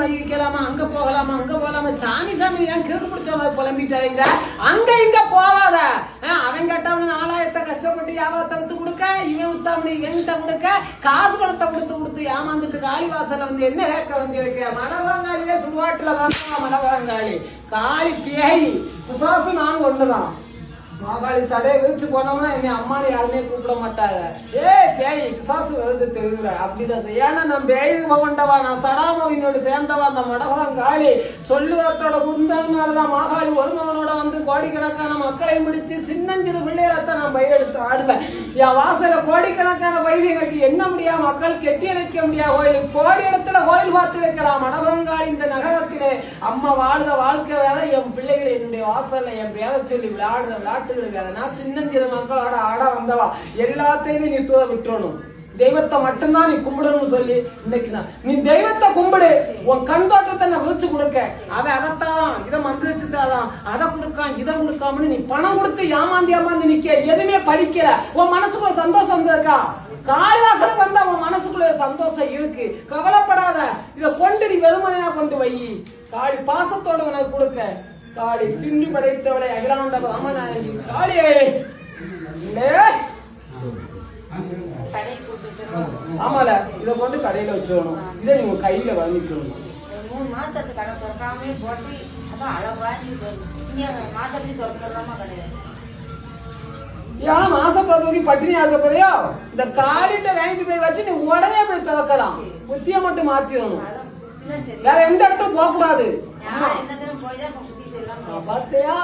வாங்கி வைக்கலாமா, அங்க போகலாமா, சாமி ஏன் கிறுக்கு பிடிச்ச மாதிரி புலம்பிட்டாங்க. அங்க இங்க போவாத. அவன் கேட்டவன 4000 கஷ்டப்பட்டு வியாபாரத்தை விட்டு கொடுக்க, இவன் வித்தாமனு இவன் கொடுக்க, காசு பணத்தை கொடுத்து ஏமாந்துட்டு காளிவாசல வந்து என்ன கேட்க வந்து வைக்க. மடவாங்காளியே சுடுவாட்டுல வாங்க. மடவாங்காளி காளி பேய் பிசாசு நான் ஒண்ணுதான். மாகாளி சடையை விரிச்சு போனோம்னா என்னை அம்மானு யாருமே கூப்பிட மாட்டாங்க. பேய் பிசாசு வருது தெரியுற அப்படிதான். ஏன்னா நான் பேய் கொண்டவா, நான் சடாமோயினோடு சேர்ந்தவா. அந்த மடவாங்காளி சொல்லுவதோட முந்தனாலதான் மாகாளி ஒரு மகனோட வந்து கோடிக்கணக்கான மக்களை முடிச்சு சின்னஞ்சிறு பிள்ளைகளத்தான் நான் பயிரெடுத்து ஆடுவேன். என் வாசல கோடிக்கணக்கான பயிர் எனக்கு என்ன முடியா, மக்கள் கெட்டி அணைக்க முடியா. கோயில் கோடி இடத்துல கோயில் பார்த்து வைக்கலாம். மடவாங்காளி இந்த நகரத்திலே அம்மா வாழ்ந்த வாழ்க்கை வேற, என் பிள்ளைகளை என்னுடைய வாசல்ல என் பேரை சொல்லி விளையாடுற விளையாட்டு. நான் சின்னஞ்சிறு மக்களோட ஆட வந்தவா. எல்லாத்தையுமே நீ தூர விட்டுறணும். தெய்வத்தை மட்டும்தான் நீ கும்பிடணும்னு சொல்லி இன்னைக்கு நீ தெய்வத்தை கும்பிடு. உன் கண் தோட்டத்தை நான் விழிச்சு கொடுக்க, அவன் அதைத்தான் இதை மந்திரிச்சுட்டாதான், அதை கொடுக்காம இதை கொடுக்காமனு நீ பணம் கொடுத்து ஏமாந்து நிக்க. எதுவுமே படிக்கல. உன் மனசுக்குள்ள சந்தோஷம் இருக்கா? காளிவாசல வந்தா உன் மனசுக்குள்ள சந்தோஷம் இருக்கு. கவலைப்படாத. இதை கொண்டு நீ வெறுமனையா கொண்டு வை. காளி பாசத்தோட உனக்கு கொடுக்க. காளி சிந்தி படைத்தவளை அகிலாண்ட ராமநாயகி காளியே. ஆமால இத கொண்டு கடையில வச்சிடணும். இதை நீங்க கையில வாங்கிக்கணும். 3 மாசத்துக்கு கடை திறக்காம போட்டு அதான் அளவாச்சு மாசத்துக்கு திறந்துடலாமா கிடையாது. ஏன் மாசப்படி பட்டினியா இருக்க போறியா? இந்த காலிட்ட வாங்கிட்டு போய் வச்சு நீ உடனே போய் திறக்கலாம். புத்திய மட்டும் மாத்திடணும். வேற எந்த இடத்துக்கும் போக கூடாது. என்ன போய் தான் பாத்தியா?